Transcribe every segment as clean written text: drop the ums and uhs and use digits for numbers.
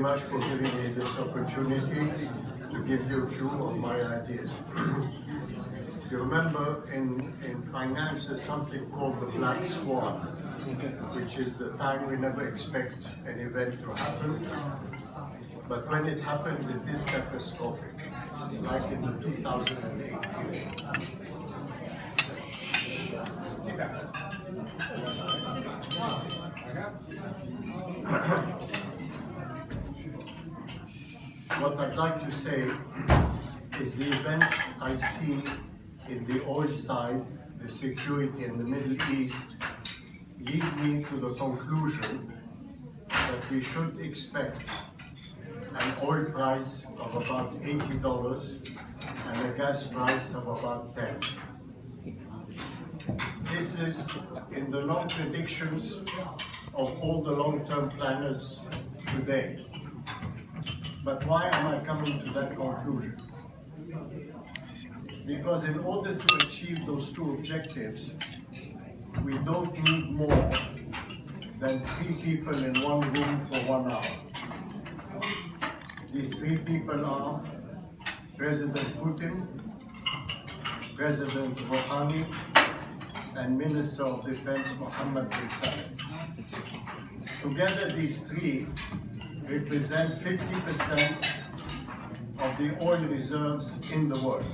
much for giving me this opportunity to give you a few of my ideas. You remember in finance there's something called the black swan, which is the time we never expect an event to happen, but when it happens it is catastrophic, like in the 2008 period. What I'd like to say is the events I see in the oil side, the security in the Middle East, lead me to the conclusion that we should expect an oil price of about $80 and a gas price of about $10. This is in the long predictions of all the long-term planners today. But why am I coming to that conclusion? Because in order to achieve those two objectives, we don't need more than 3 people in one room for 1 hour. These 3 people are President Putin, President Rouhani, and Minister of Defense Mohammed bin Saleh. Together, these 3 represent 50% of the oil reserves in the world.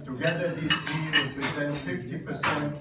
Together, these 3 represent 50%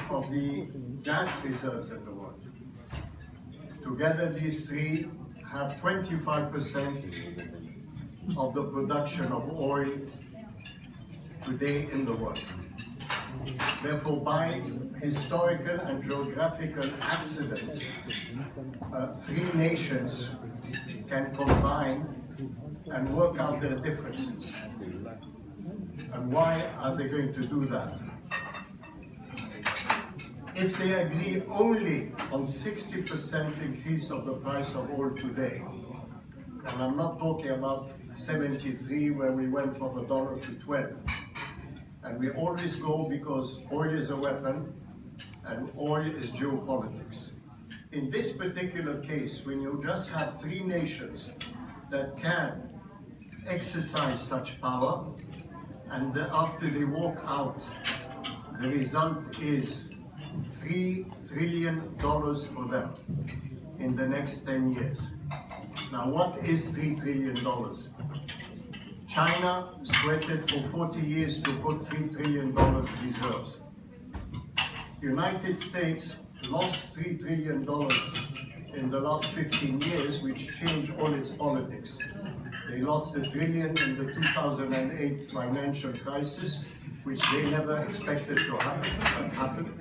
of the gas reserves in the world. Together, these 3 have 25% of the production of oil today in the world. Therefore, by historical and geographical accident, 3 nations can combine and work out their differences. And why are they going to do that? If they agree only on 60% increase of the price of oil today, and I'm not talking about 73 where we went from $1 to 12, and we always go because oil is a weapon and oil is geopolitics. In this particular case, when you just have 3 nations that can exercise such power, and after they walk out, the result is $3 trillion for them in the next 10 years. Now, what is $3 trillion? China sweated for 40 years to put $3 trillion reserves. United States lost $3 trillion in the last 15 years, which changed all its politics. They lost $1 trillion in the 2008 financial crisis, which they never expected to happen, but happened.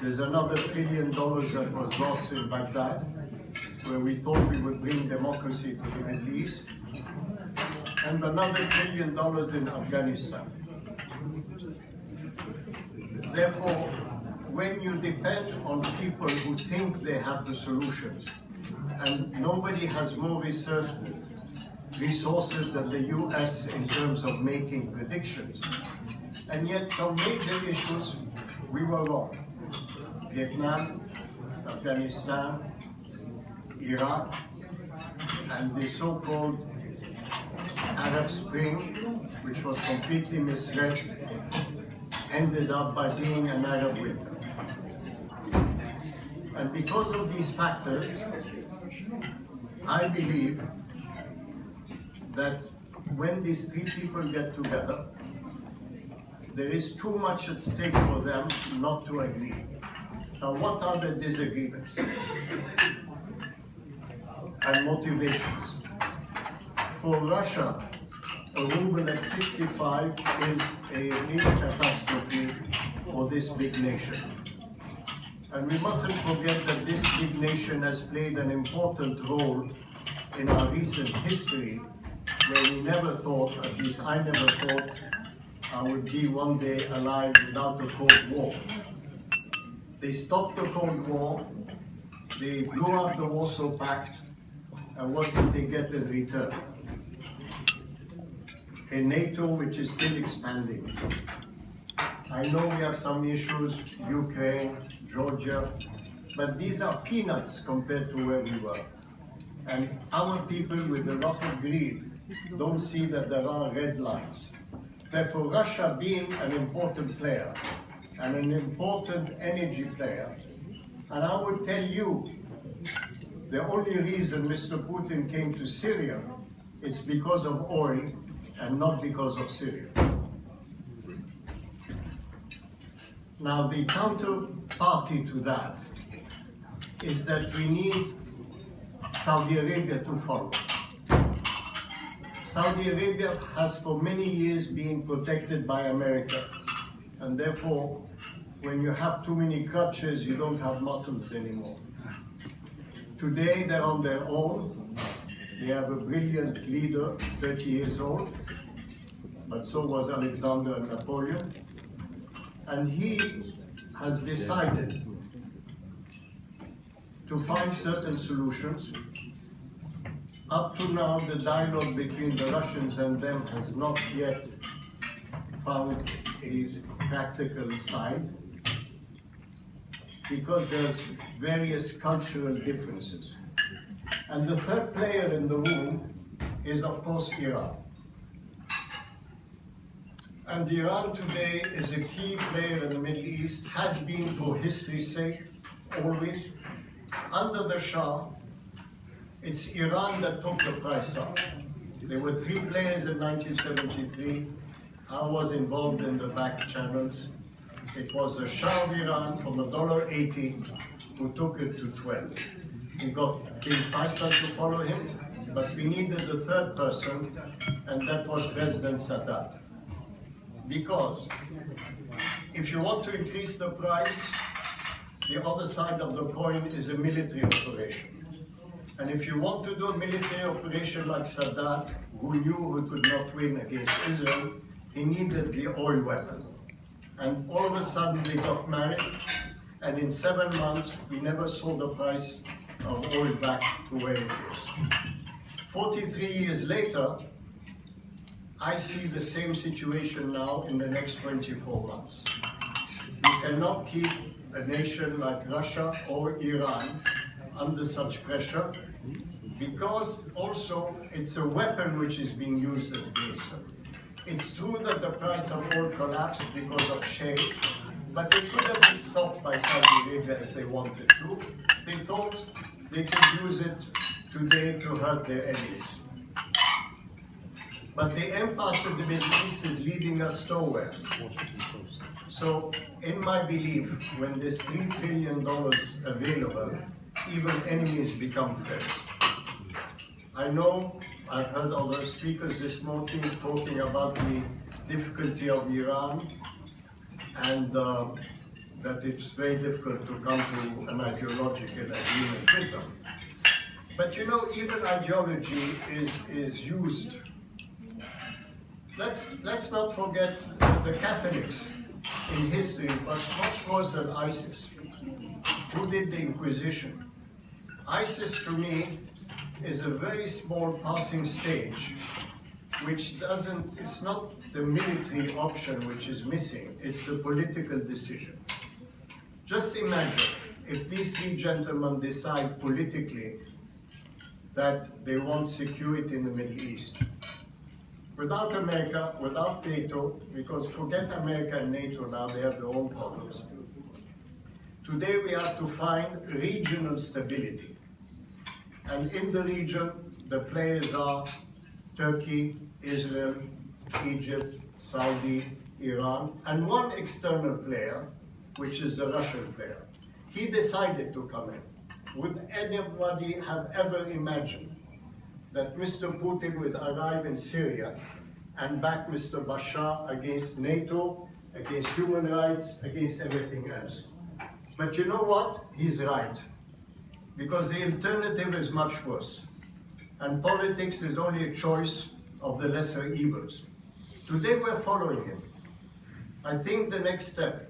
There's another $1 trillion that was lost in Baghdad, where we thought we would bring democracy to the Middle East, and another $1 trillion in Afghanistan. Therefore, when you depend on people who think they have the solutions, and nobody has more resources than the US in terms of making predictions, and yet some major issues we were wrong. Vietnam, Afghanistan, Iraq, and the so-called Arab Spring, which was completely misread, ended up by being an Arab winter. And because of these factors, I believe that when these 3 people get together, there is too much at stake for them not to agree. Now, what are the disagreements and motivations? For Russia, a ruble at 65 is a real catastrophe for this big nation. And we mustn't forget that this big nation has played an important role in our recent history, where we never thought, at least I never thought, I would be one day alive without a Cold War. They stopped the Cold War, they blew up the Warsaw Pact, and what did they get in return? A NATO which is still expanding. I know we have some issues, Ukraine, Georgia, but these are peanuts compared to where we were. And our people with a lot of greed don't see that there are red lines. Therefore, Russia being an important player and an important energy player, and I would tell you, the only reason Mr. Putin came to Syria, it's because of oil and not because of Syria. Now, the counterparty to that is that we need Saudi Arabia to follow. Saudi Arabia has for many years been protected by America, and therefore, when you have too many crutches, you don't have muscles anymore. Today, they're on their own. They have a brilliant leader, 30 years old, but so was Alexander and Napoleon. And he has decided to find certain solutions. Up to now, the dialogue between the Russians and them has not yet found a practical side, because there's various cultural differences. And the third player in the room is, of course, Iran. And Iran today is a key player in the Middle East, has been for history's sake, always. Under the Shah, it's Iran that took the price up. There were 3 players in 1973. I was involved in the back channels. It was the Shah of Iran from $1.80 who took it to 12. We got King Faisal to follow him, but we needed a third person, and that was President Sadat. Because if you want to increase the price, the other side of the coin is a military operation. And if you want to do a military operation like Sadat, who knew he could not win against Israel, he needed the oil weapon. And all of a sudden they got married, and in 7 months we never saw the price of oil back to where it is. 43 years later, I see the same situation now in the next 24 months. You cannot keep a nation like Russia or Iran under such pressure, because also it's a weapon which is being used against them. It's true that the price of oil collapsed because of shale, but it could have been stopped by Saudi Arabia if they wanted to. They thought they could use it today to hurt their enemies. But the impasse in the Middle East is leading us nowhere. So, in my belief, when there's $3 trillion available, even enemies become friends. I know I've heard other speakers this morning talking about the difficulty of Iran, and that it's very difficult to come to an ideological agreement with them. But you know, even ideology is used. Let's not forget the Catholics in history was much worse than ISIS. Who did the Inquisition? ISIS, to me, is a very small passing stage, which doesn't, it's not the military option which is missing, it's the political decision. Just imagine if these 3 gentlemen decide politically that they want security in the Middle East. Without America, without NATO, because forget America and NATO now, they have their own problems. Today we have to find regional stability. And in the region, the players are Turkey, Israel, Egypt, Saudi, Iran, and one external player, which is the Russian player. He decided to come in. Would anybody have ever imagined that Mr. Putin would arrive in Syria and back Mr. Bashar against NATO, against human rights, against everything else? But you know what? He's right. Because the alternative is much worse. And politics is only a choice of the lesser evils. Today we're following him. I think the next step,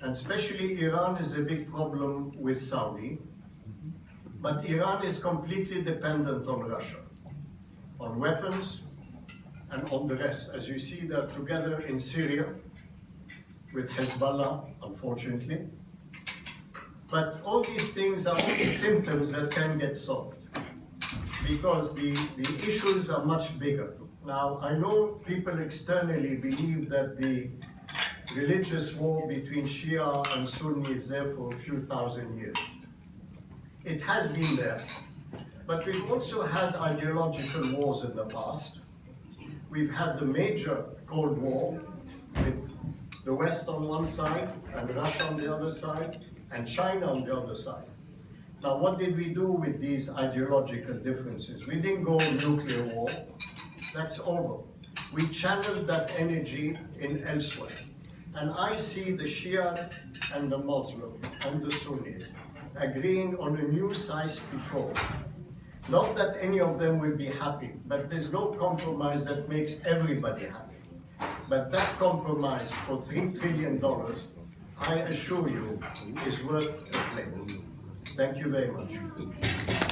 and especially Iran is a big problem with Saudi, but Iran is completely dependent on Russia, on weapons and on the rest. As you see, they're together in Syria with Hezbollah, unfortunately. But all these things are only symptoms that can get solved. because the issues are much bigger. Now, I know people externally believe that the religious war between Shia and Sunni is there for a few thousand years. It has been there, but we've also had ideological wars in the past. We've had the major Cold War with the West on one side and Russia on the other side and China on the other side. Now, what did we do with these ideological differences? We didn't go nuclear war. That's over. We channeled that energy in elsewhere. And I see the Shia and the Muslims and the Sunnis agreeing on a new Sykes-Picot. Not that any of them will be happy, but there's no compromise that makes everybody happy. But that compromise for $3 trillion, I assure you, is worth the play. Thank you very much.